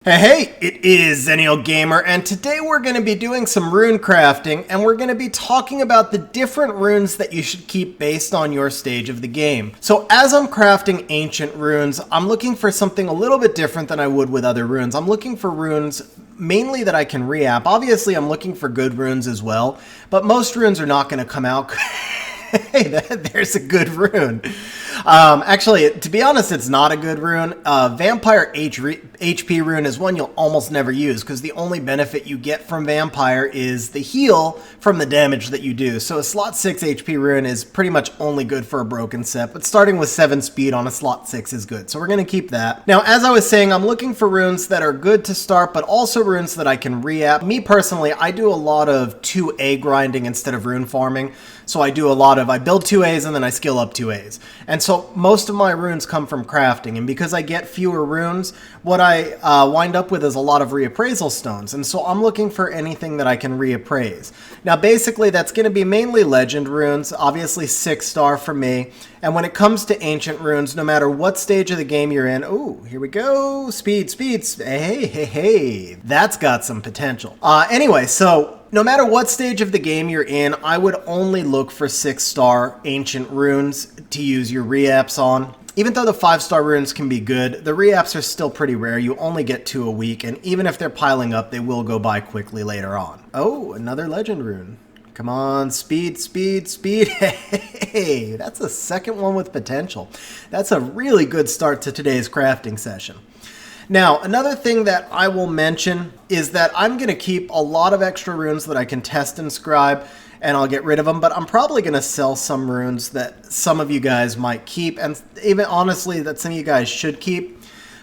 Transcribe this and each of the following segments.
Hey, it is Zennial Gamer, and today we're going to be doing some rune crafting, and we're going to be talking about the different runes that you should keep based on your stage of the game. So as I'm crafting ancient runes, I'm looking for something a little bit different than I would with other runes. I'm looking for runes mainly that I can re-app. Obviously, I'm looking for good runes as well, but most runes are not going to come out. Hey, there's a good rune. Actually, to be honest, it's not a good rune. Vampire HP rune is one you'll almost never use because the only benefit you get from Vampire is the heal from the damage that you do. So a slot 6 HP rune is pretty much only good for a broken set, but starting with 7 speed on a slot 6 is good. So we're going to keep that. Now, as I was saying, I'm looking for runes that are good to start, but also runes that I can re-app. Me personally, I do a lot of 2A grinding instead of rune farming. So I do a lot of, I build 2As and then I skill up 2As. And so most of my runes come from crafting. And because I get fewer runes, what I wind up with is a lot of reappraisal stones. And so I'm looking for anything that I can reappraise. Now basically that's going to be mainly legend runes, obviously 6-star for me. And when it comes to ancient runes, no matter what stage of the game you're in, oh, here we go, speed, hey, that's got some potential. Anyway, so no matter what stage of the game you're in, I would only look for 6-star ancient runes to use your re-apps on. Even though the 5-star runes can be good, the re-apps are still pretty rare. You only get 2 a week, and even if they're piling up, they will go by quickly later on. Oh, another legend rune. Come on, speed. Hey, that's a second one with potential. That's a really good start to today's crafting session. Now, another thing that I will mention is that I'm going to keep a lot of extra runes that I can test inscribe, and I'll get rid of them, but I'm probably going to sell some runes that some of you guys might keep, and even honestly that some of you guys should keep.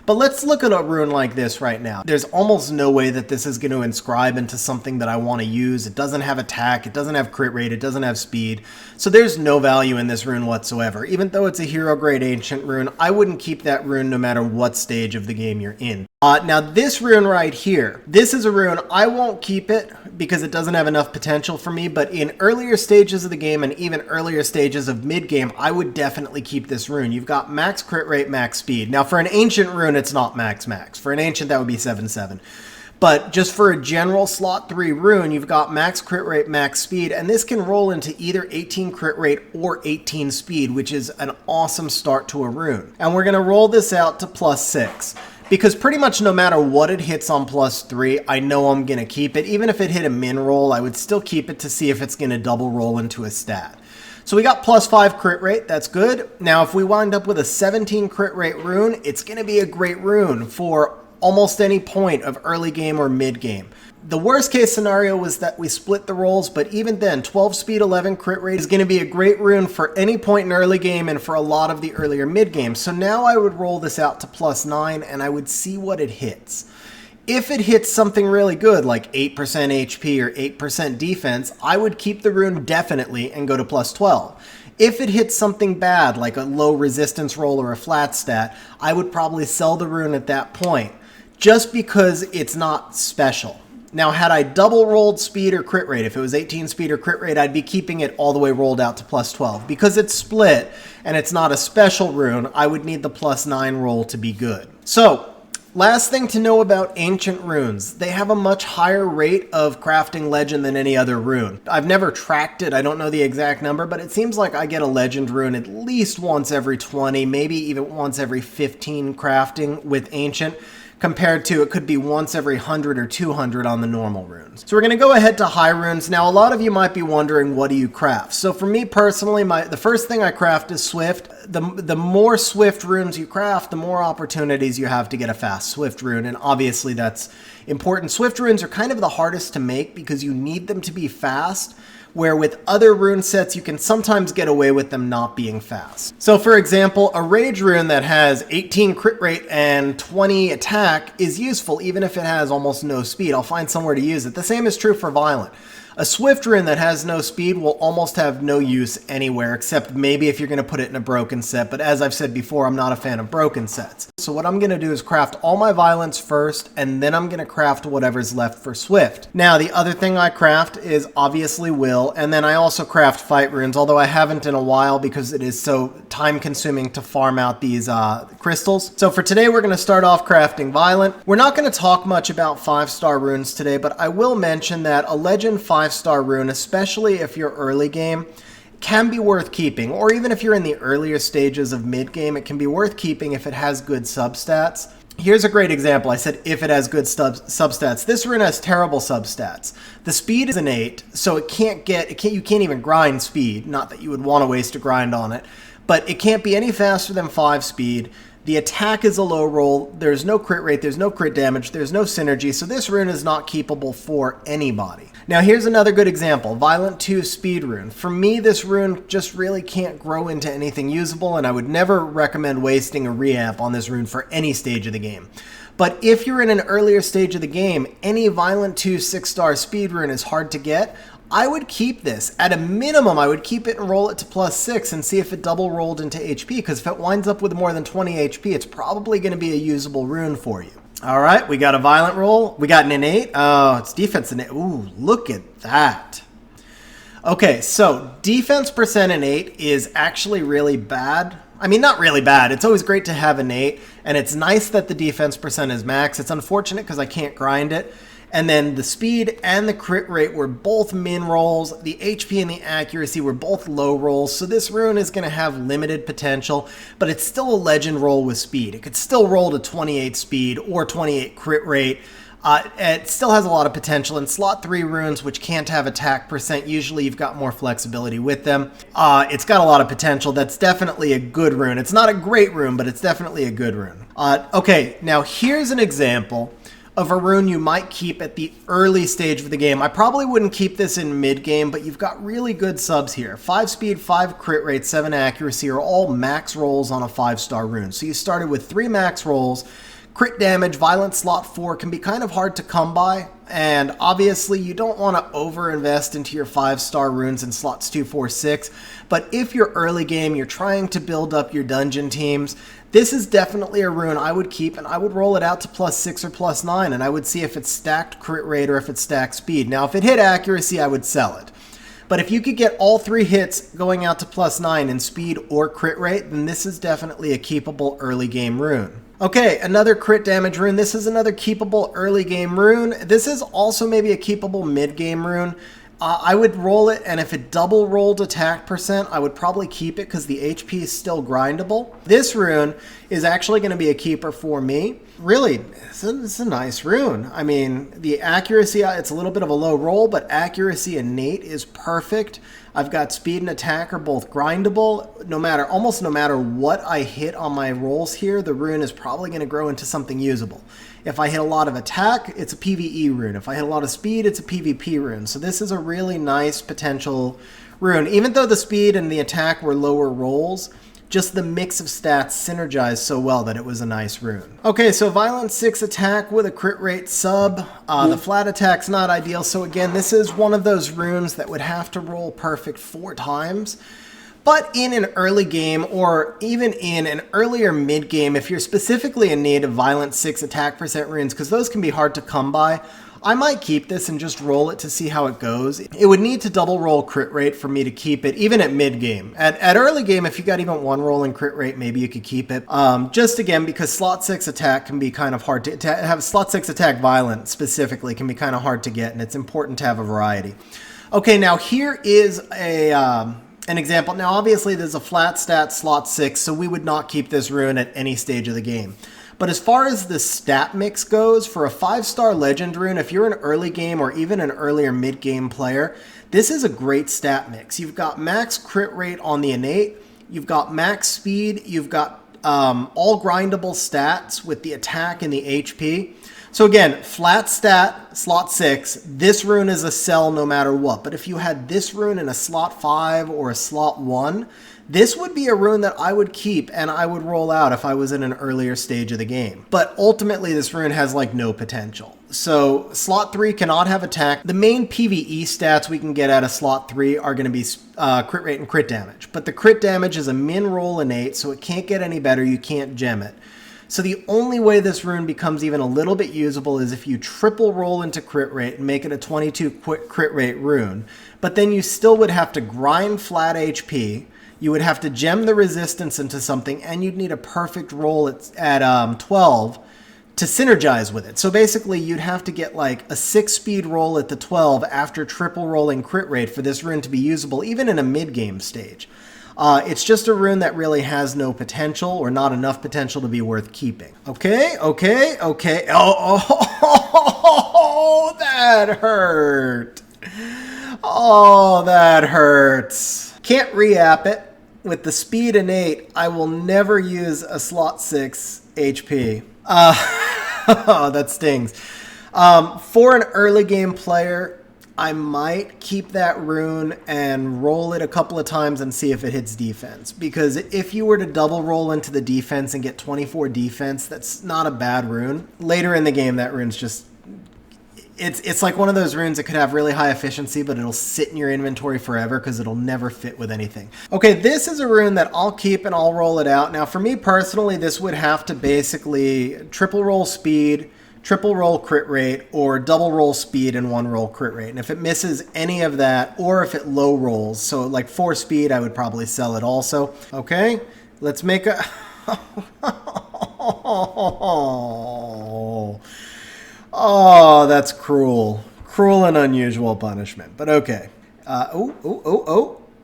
But let's look at a rune like this right now. There's almost no way that this is going to inscribe into something that I want to use. It doesn't have attack, it doesn't have crit rate, it doesn't have speed. So there's no value in this rune whatsoever. Even though it's a hero grade ancient rune, I wouldn't keep that rune no matter what stage of the game you're in. Now this rune right here, this is a rune, I won't keep it because it doesn't have enough potential for me, but in earlier stages of the game and even earlier stages of mid-game, I would definitely keep this rune. You've got max crit rate, max speed. Now for an ancient rune, it's not max. For an ancient, that would be 7/7. But just for a general slot 3 rune, you've got max crit rate, max speed, and this can roll into either 18 crit rate or 18 speed, which is an awesome start to a rune. And we're going to roll this out to +6. Because pretty much no matter what it hits on +3, I know I'm going to keep it. Even if it hit a min roll, I would still keep it to see if it's going to double roll into a stat. So we got +5 crit rate, that's good. Now if we wind up with a 17 crit rate rune, it's going to be a great rune for almost any point of early game or mid game. The worst case scenario was that we split the rolls, but even then, 12 speed, 11 crit rate is going to be a great rune for any point in early game and for a lot of the earlier mid game. So now I would roll this out to +9 and I would see what it hits. If it hits something really good, like 8% HP or 8% defense, I would keep the rune definitely and go to +12. If it hits something bad, like a low resistance roll or a flat stat, I would probably sell the rune at that point, just because it's not special. Now, had I double rolled speed or crit rate, if it was 18 speed or crit rate, I'd be keeping it all the way rolled out to +12. Because it's split and it's not a special rune, I would need the +9 roll to be good. So, last thing to know about ancient runes, they have a much higher rate of crafting legend than any other rune. I've never tracked it, I don't know the exact number, but it seems like I get a legend rune at least once every 20, maybe even once every 15 crafting with ancient, compared to it could be once every 100 or 200 on the normal runes. So we're going to go ahead to high runes. Now a lot of you might be wondering, what do you craft? So for me personally, the first thing I craft is Swift. The more Swift runes you craft, the more opportunities you have to get a fast Swift rune, and obviously that's important. Swift runes are kind of the hardest to make because you need them to be fast, where with other rune sets you can sometimes get away with them not being fast. So for example, a rage rune that has 18 crit rate and 20 attack is useful even if it has almost no speed. I'll find somewhere to use it. The same is true for violent. A Swift rune that has no speed will almost have no use anywhere, except maybe if you're going to put it in a broken set. But as I've said before, I'm not a fan of broken sets. So what I'm going to do is craft all my violence first, and then I'm going to craft whatever's left for Swift. Now, the other thing I craft is obviously Will, and then I also craft fight runes, although I haven't in a while because it is so time consuming to farm out these crystals. So for today, we're going to start off crafting Violent. We're not going to talk much about 5-star runes today, but I will mention that a Legend 5-star rune, especially if you're early game, can be worth keeping, or even if you're in the earlier stages of mid game, it can be worth keeping if it has good substats. Here's a great example. I said if it has good substats. This rune has terrible substats. The speed is an 8, so you can't even grind speed. Not that you would want to waste a grind on it, but it can't be any faster than 5 speed. The attack is a low roll. There's no crit rate. There's no crit damage. There's no synergy. So this rune is not keepable for anybody. Now here's another good example. Violent 2 speed rune. For me, this rune just really can't grow into anything usable, and I would never recommend wasting a reamp on this rune for any stage of the game. But if you're in an earlier stage of the game, any Violent 2 6-star speed rune is hard to get. I would keep this. At a minimum, I would keep it and roll it to +6 and see if it double rolled into HP, because if it winds up with more than 20 HP, it's probably going to be a usable rune for you. All right, we got a Violent roll. We got an innate. Oh, it's defense innate. Ooh, look at that. Okay, so defense percent innate is actually really bad. I mean, not really bad. It's always great to have innate, and it's nice that the defense percent is max. It's unfortunate because I can't grind it. And then the speed and the crit rate were both min rolls. The HP and the accuracy were both low rolls. So this rune is going to have limited potential, but it's still a legend roll with speed. It could still roll to 28 speed or 28 crit rate. It still has a lot of potential. In slot 3 runes, which can't have attack percent, usually you've got more flexibility with them. It's got a lot of potential. That's definitely a good rune. It's not a great rune, but it's definitely a good rune. Okay, now here's an example of a rune you might keep at the early stage of the game. I probably wouldn't keep this in mid-game, but you've got really good subs here. 5 speed, 5 crit rate, 7 accuracy are all max rolls on a 5-star rune. So you started with 3 max rolls. Crit damage, Violent slot 4 can be kind of hard to come by, and obviously you don't want to over-invest into your 5-star runes in slots 2, 4, 6, but if you're early game, you're trying to build up your dungeon teams, this is definitely a rune I would keep, and I would roll it out to +6 or +9, and I would see if it's stacked crit rate or if it's stacked speed. Now, if it hit accuracy, I would sell it. But if you could get all 3 hits going out to +9 in speed or crit rate, then this is definitely a keepable early game rune. Okay, another crit damage rune. This is another keepable early game rune. This is also maybe a keepable mid game rune. I would roll it, and if it double rolled attack percent, I would probably keep it because the HP is still grindable. This rune is actually going to be a keeper for me. Really, it's a nice rune. I mean, the accuracy, it's a little bit of a low roll, but accuracy innate is perfect. I've got speed and attack are both grindable. Almost no matter what I hit on my rolls here, the rune is probably going to grow into something usable. If I hit a lot of attack, it's a PvE rune. If I hit a lot of speed, it's a PvP rune. So this is a really nice potential rune. Even though the speed and the attack were lower rolls, just the mix of stats synergized so well that it was a nice rune. Okay, so Violent 6 attack with a crit rate sub. The flat attack's not ideal. So again, this is one of those runes that would have to roll perfect 4 times. But in an early game, or even in an earlier mid-game, if you're specifically in need of Violent 6 attack percent runes, because those can be hard to come by, I might keep this and just roll it to see how it goes. It would need to double roll crit rate for me to keep it, even at mid-game. At early game, if you got even 1 roll in crit rate, maybe you could keep it. Just again, because slot 6 attack can be kind of hard to have slot 6 attack Violent specifically can be kind of hard to get, and it's important to have a variety. Okay, now here is an example. Now, obviously, there's a flat stat slot 6, so we would not keep this rune at any stage of the game. But as far as the stat mix goes, for a 5-star legend rune, if you're an early game or even an earlier mid-game player, this is a great stat mix. You've got max crit rate on the innate, you've got max speed, you've got all grindable stats with the attack and the HP. So again, flat stat, slot 6, this rune is a sell no matter what. But if you had this rune in a slot 5 or a slot 1, this would be a rune that I would keep and I would roll out if I was in an earlier stage of the game. But ultimately, this rune has like no potential. So slot 3 cannot have attack. The main PvE stats we can get out of slot 3 are going to be crit rate and crit damage. But the crit damage is a min roll innate, so it can't get any better. You can't gem it. So the only way this rune becomes even a little bit usable is if you triple roll into crit rate and make it a 22 crit rate rune. But then you still would have to grind flat HP, you would have to gem the resistance into something, and you'd need a perfect roll at 12 to synergize with it. So basically you'd have to get like a 6-speed roll at the 12 after triple rolling crit rate for this rune to be usable, even in a mid-game stage. It's just a rune that really has no potential, or not enough potential to be worth keeping. Okay. Oh, that hurt. Oh, that hurts. Can't re-app it. With the speed innate, I will never use a slot 6 HP. That stings. For an early game player, I might keep that rune and roll it a couple of times and see if it hits defense. Because if you were to double roll into the defense and get 24 defense, that's not a bad rune. Later in the game, that rune's just... It's like one of those runes that could have really high efficiency, but it'll sit in your inventory forever because it'll never fit with anything. Okay, this is a rune that I'll keep and I'll roll it out. Now, for me personally, this would have to basically triple roll speed, triple roll crit rate, or double roll speed and 1 roll crit rate. And if it misses any of that, or if it low rolls, so like 4 speed, I would probably sell it also. Okay, let's make a... Oh, that's cruel. Cruel and unusual punishment, but okay.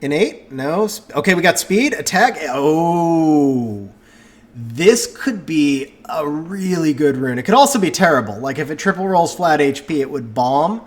Innate? No. Okay, we got speed, attack. Oh, this could be a really good rune. It could also be terrible. Like if it triple rolls flat HP, it would bomb.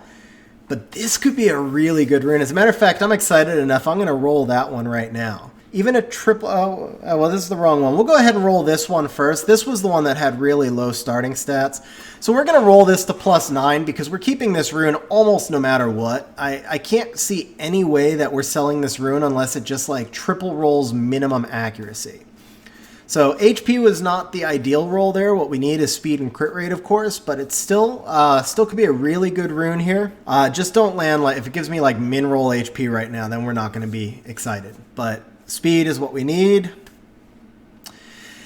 But this could be a really good rune. As a matter of fact, I'm excited enough. I'm going to roll that one right now. Even a triple... Oh, well, this is the wrong one. We'll go ahead and roll this one first. This was the one that had really low starting stats. So we're going to roll this to +9 because we're keeping this rune almost no matter what. I can't see any way that we're selling this rune unless it just like triple rolls minimum accuracy. So HP was not the ideal roll there. What we need is speed and crit rate, of course, but it's still could be a really good rune here. Just don't land like... If it gives me like min roll HP right now, then we're not going to be excited. But... speed is what we need.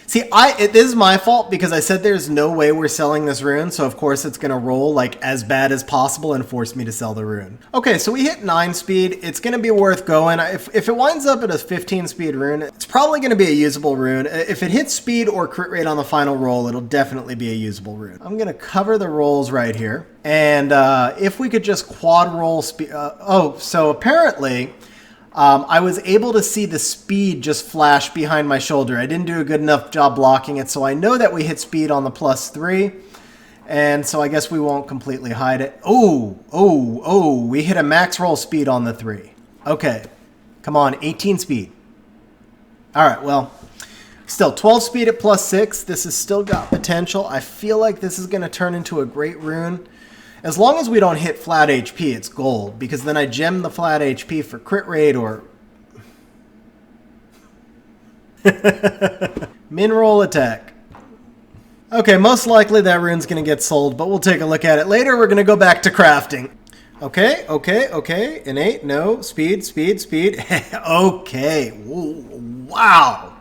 See, this is my fault because I said there's no way we're selling this rune, so of course it's going to roll like as bad as possible and force me to sell the rune. Okay, so we hit 9 speed. It's going to be worth going. If it winds up at a 15 speed rune, it's probably going to be a usable rune. If it hits speed or crit rate on the final roll, it'll definitely be a usable rune. I'm going to cover the rolls right here. And if we could just quad roll speed... so apparently... I was able to see the speed just flash behind my shoulder. I didn't do a good enough job blocking it, so I know that we hit speed on the +3, and so I guess we won't completely hide it. Oh, we hit a max roll speed on the 3. Okay, come on, 18 speed. All right, well, still 12 speed at +6. This has still got potential. I feel like this is going to turn into a great rune. As long as we don't hit flat HP, it's gold, because then I gem the flat HP for crit rate or... min roll attack. Okay, most likely that rune's going to get sold, but we'll take a look at it later. We're going to go back to crafting. Okay. Innate, no. Speed. Okay. Wow.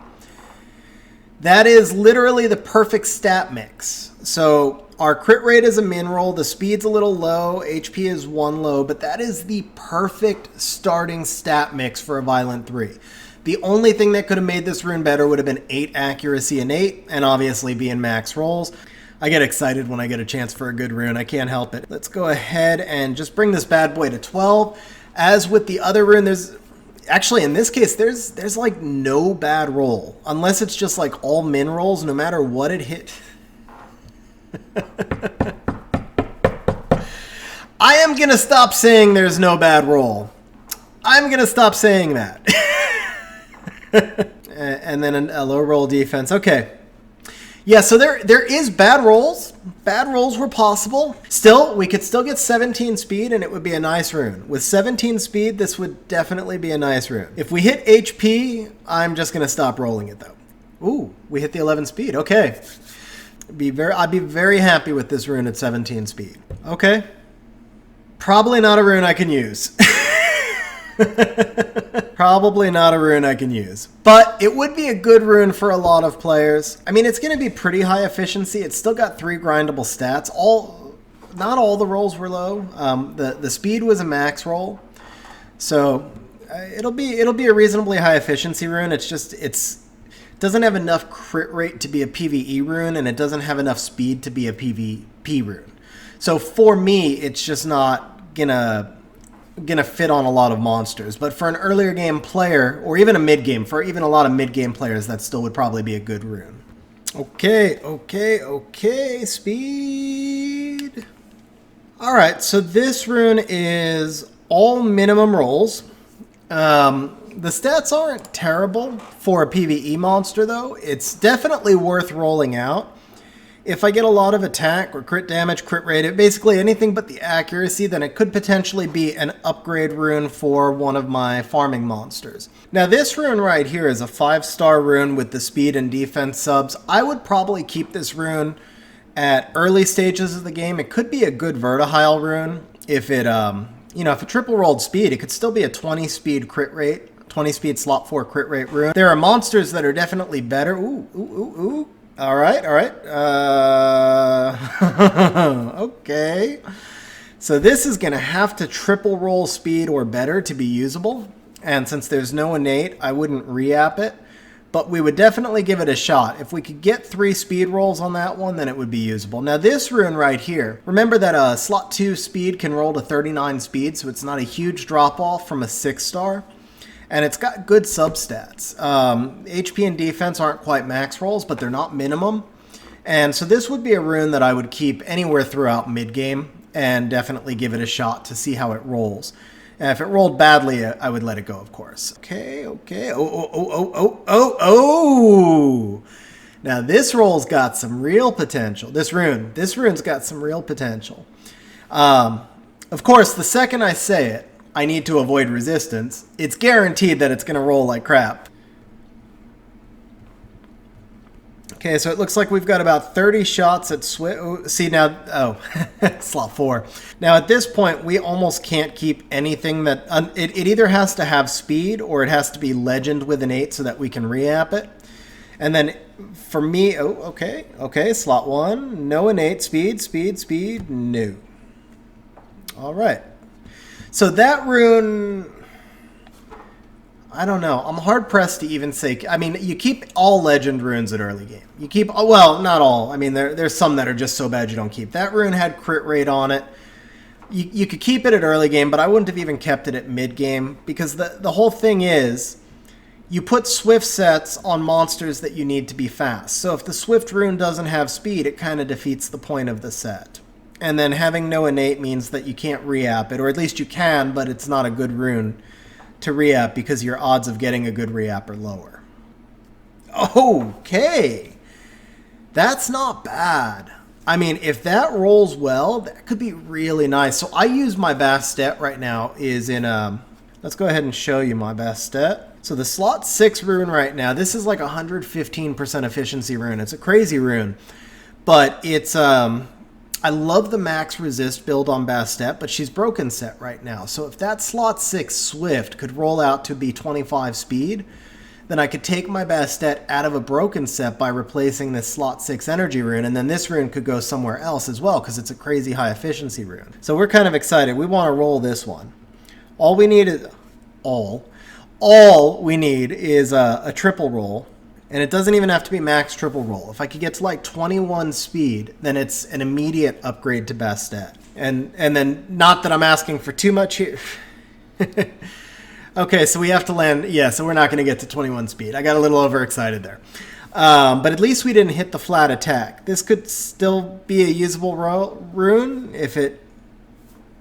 That is literally the perfect stat mix. So... our crit rate is a min roll, the speed's a little low, HP is 1 low, but that is the perfect starting stat mix for a Violent 3. The only thing that could have made this rune better would have been 8 accuracy innate, and obviously being max rolls. I get excited when I get a chance for a good rune, I can't help it. Let's go ahead and just bring this bad boy to 12. As with the other rune, there's... actually, in this case, there's like no bad roll. Unless it's just like all min rolls, no matter what it hit... I am going to stop saying there's no bad roll. I'm going to stop saying that. And then a low roll defense. Okay. Yeah, so there is bad rolls. Bad rolls were possible. Still, we could still get 17 speed and it would be a nice rune. With 17 speed, this would definitely be a nice rune. If we hit HP, I'm just going to stop rolling it though. Ooh, we hit the 11 speed. Okay. I'd be very happy with this rune at 17 speed. Okay. Probably not a rune I can use. Probably not a rune I can use. But it would be a good rune for a lot of players. I mean, it's going to be pretty high efficiency. It's still got 3 grindable stats. Not all the rolls were low. The speed was a max roll. So it'll be a reasonably high efficiency rune. It's just doesn't have enough crit rate to be a PvE rune, and it doesn't have enough speed to be a PvP rune. So for me, it's just not gonna fit on a lot of monsters. But for an earlier game player, or even a mid game, for even a lot of mid game players, that still would probably be a good rune. Okay, speed. All right, so this rune is all minimum rolls. The stats aren't terrible for a PvE monster, though. It's definitely worth rolling out. If I get a lot of attack or crit damage, crit rate, basically anything but the accuracy, then it could potentially be an upgrade rune for one of my farming monsters. Now this rune right here is a 5-star rune with the speed and defense subs. I would probably keep this rune at early stages of the game. It could be a good Vertihile rune if it, if it triple rolled speed, it could still be a 20 speed crit rate. 20 speed slot 4 crit rate rune. There are monsters that are definitely better. Ooh. All right. Okay. So this is going to have to triple roll speed or better to be usable. And since there's no innate, I wouldn't re-app it. But we would definitely give it a shot. If we could get 3 speed rolls on that one, then it would be usable. Now this rune right here, remember that slot 2 speed can roll to 39 speed, so it's not a huge drop off from a 6-star. And it's got good substats. HP and defense aren't quite max rolls, but they're not minimum. And so this would be a rune that I would keep anywhere throughout mid-game and definitely give it a shot to see how it rolls. And if it rolled badly, I would let it go, of course. Okay. Oh. Now this roll's got some real potential. This rune's got some real potential. Of course, the second I say it, I need to avoid resistance. It's guaranteed that it's going to roll like crap. Okay, so it looks like we've got about 30 shots at slot 4. Now at this point, we almost can't keep anything that... it either has to have speed or it has to be legend with an 8 so that we can re-app it. And then for me... Okay, slot 1. No innate. Speed. No. All right. So that rune, I don't know. I'm hard-pressed to even say... I mean, you keep all legend runes at early game. You keep... Well, not all. I mean, there's some that are just so bad you don't keep. That rune had crit rate on it. You could keep it at early game, but I wouldn't have even kept it at mid-game. Because the whole thing is, you put swift sets on monsters that you need to be fast. So if the swift rune doesn't have speed, it kind of defeats the point of the set. And then having no innate means that you can't re-app it, or at least you can, but it's not a good rune to re-app because your odds of getting a good re-app are lower. Okay. That's not bad. I mean, if that rolls well, that could be really nice. So I use my Bastet right now is in... let's go ahead and show you my Bastet. So the slot 6 rune right now, this is like 115% efficiency rune. It's a crazy rune. But it's... I love the max resist build on Bastet, but she's broken set right now. So if that slot 6 Swift could roll out to be 25 speed, then I could take my Bastet out of a broken set by replacing this slot 6 energy rune, and then this rune could go somewhere else as well because it's a crazy high efficiency rune. So we're kind of excited. We want to roll this one. All we need is a triple roll. And it doesn't even have to be max triple roll. If I could get to like 21 speed, then it's an immediate upgrade to Bastet. And then, not that I'm asking for too much here. Okay, so we have to land... Yeah, so we're not going to get to 21 speed. I got a little overexcited there. But at least we didn't hit the flat attack. This could still be a usable rune if it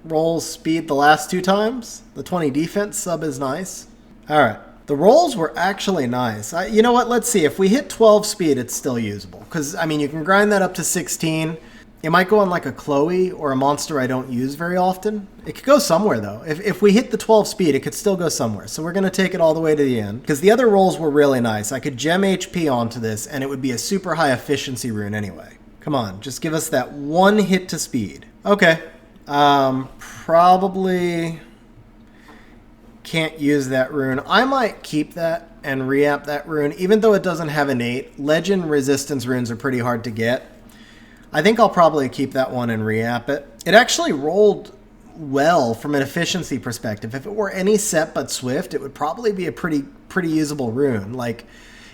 rolls speed the last 2 times. The 20 defense sub is nice. All right. The rolls were actually nice. You know what? Let's see. If we hit 12 speed, it's still usable. Because, I mean, you can grind that up to 16. It might go on like a Chloe or a monster I don't use very often. It could go somewhere, though. If we hit the 12 speed, it could still go somewhere. So we're going to take it all the way to the end. Because the other rolls were really nice. I could gem HP onto this, and it would be a super high efficiency rune anyway. Come on. Just give us that one hit to speed. Okay. Probably can't use that rune. I might keep that and re-app that rune, even though it doesn't have innate. Legend resistance runes are pretty hard to get. I think I'll probably keep that one and re-app it. It actually rolled well from an efficiency perspective. If it were any set but swift, it would probably be a pretty usable rune. Like,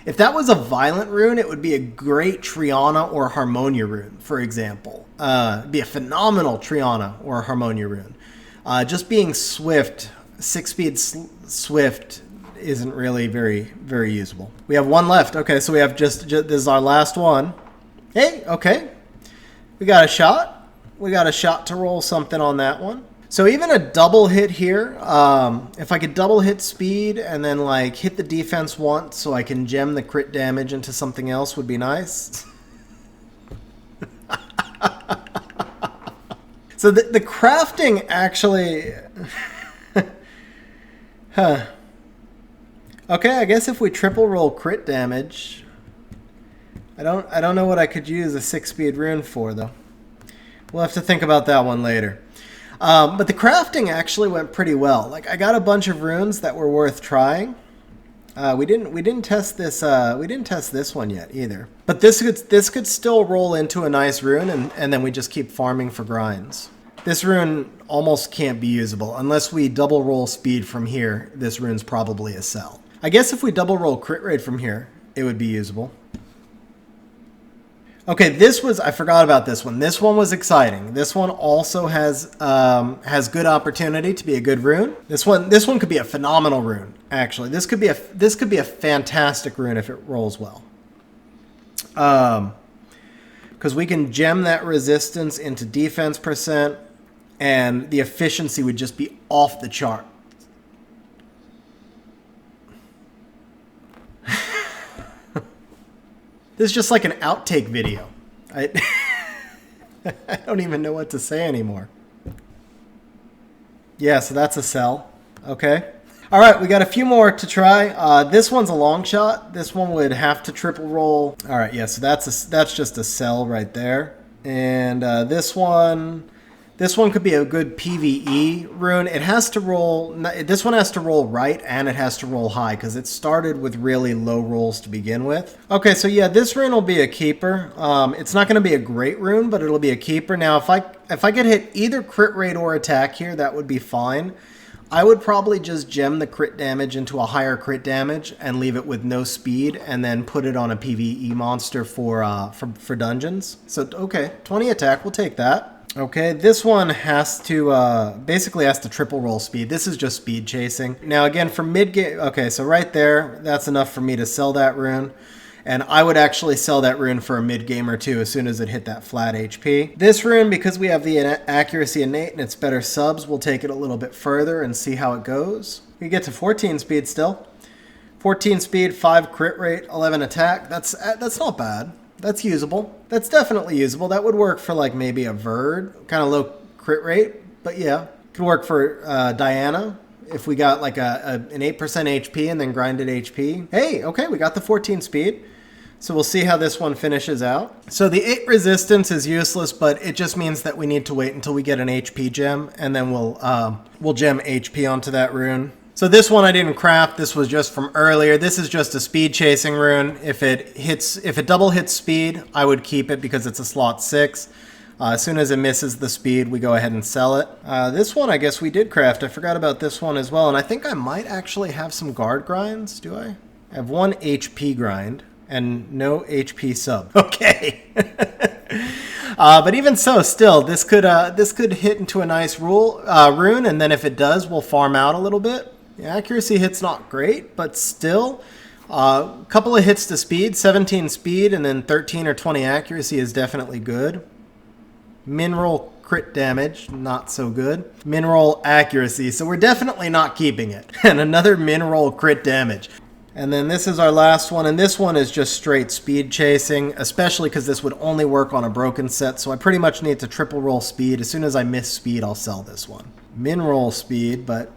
if that was a violent rune, it would be a great Triana or Harmonia rune, for example. It'd be a phenomenal Triana or Harmonia rune. Just being swift, 6-speed swift isn't really very usable. We have one left. Okay, so we have just this is our last one. Hey, okay. We got a shot. We got a shot to roll something on that one. So even a double hit here, if I could double hit speed and then like hit the defense once so I can gem the crit damage into something else would be nice. So the crafting actually... Huh. Okay, I guess if we triple roll crit damage, I don't know what I could use a 6-speed rune for though. We'll have to think about that one later. But the crafting actually went pretty well. Like, I got a bunch of runes that were worth trying. We didn't test this. We didn't test this one yet either. But this could still roll into a nice rune, and then we just keep farming for grinds. This rune almost can't be usable unless we double roll speed from here. This rune's probably a sell. I guess if we double roll crit rate from here, it would be usable. Okay, I forgot about this one. This one was exciting. This one also has good opportunity to be a good rune. This one could be a phenomenal rune, actually. This could be a fantastic rune if it rolls well. Because we can gem that resistance into defense percent, and the efficiency would just be off the chart. This is just like an outtake video. I don't even know what to say anymore. Yeah, so that's a sell. Okay. All right, we got a few more to try. This one's a long shot. This one would have to triple roll. All right, yeah, so that's just a sell right there. And this one could be a good PvE rune. It has to roll. This one has to roll right, and it has to roll high because it started with really low rolls to begin with. Okay, so yeah, this rune will be a keeper. It's not going to be a great rune, but it'll be a keeper. Now, if I could hit either crit rate or attack here, that would be fine. I would probably just gem the crit damage into a higher crit damage and leave it with no speed, and then put it on a PvE monster for dungeons. So okay, 20 attack, we'll take that. Okay, this one has to, basically has to triple roll speed. This is just speed chasing. Now again, for mid-game, okay, so right there, that's enough for me to sell that rune. And I would actually sell that rune for a mid-game or two as soon as it hit that flat HP. This rune, because we have the accuracy innate and it's better subs, we'll take it a little bit further and see how it goes. We get to 14 speed still. 14 speed, 5 crit rate, 11 attack. That's not bad. That's usable. That's definitely usable. That would work for like maybe a Verd, kind of low crit rate, but yeah. Could work for Diana if we got like an 8% HP and then grinded HP. Hey, okay, we got the 14 speed. So we'll see how this one finishes out. So the 8 resistance is useless, but it just means that we need to wait until we get an HP gem, and then we'll gem HP onto that rune. So this one I didn't craft. This was just from earlier. This is just a speed chasing rune. If it double hits speed, I would keep it because it's a slot 6. As soon as it misses the speed, we go ahead and sell it. This one I guess we did craft. I forgot about this one as well. And I think I might actually have some guard grinds. Do I? I have 1 HP grind and no HP sub. Okay. But even so, still, this could hit into a nice rune. And then if it does, we'll farm out a little bit. The accuracy hit's not great, but still, a couple of hits to speed, 17 speed, and then 13 or 20 accuracy is definitely good. Min roll Crit damage, not so good. Min-roll accuracy, so we're definitely not keeping it. And another min-roll crit damage. And then this is our last one, and this one is just straight speed chasing, especially because this would only work on a broken set, so I pretty much need to triple roll speed. As soon as I miss speed, I'll sell this one. Min-roll speed, but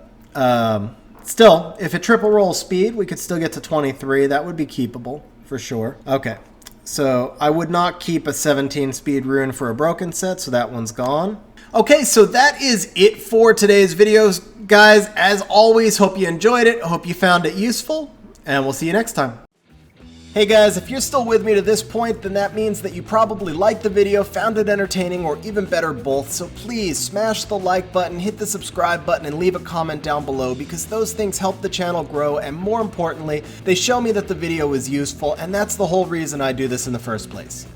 still, if it triple rolls speed, we could still get to 23. That would be keepable, for sure. Okay, so I would not keep a 17 speed rune for a broken set, so that one's gone. Okay, so that is it for today's videos, guys. As always, hope you enjoyed it. Hope you found it useful. And we'll see you next time. Hey guys, if you're still with me to this point, then that means that you probably liked the video, found it entertaining, or even better, both. So please smash the like button, hit the subscribe button, and leave a comment down below, because those things help the channel grow, and more importantly, they show me that the video is useful, and that's the whole reason I do this in the first place.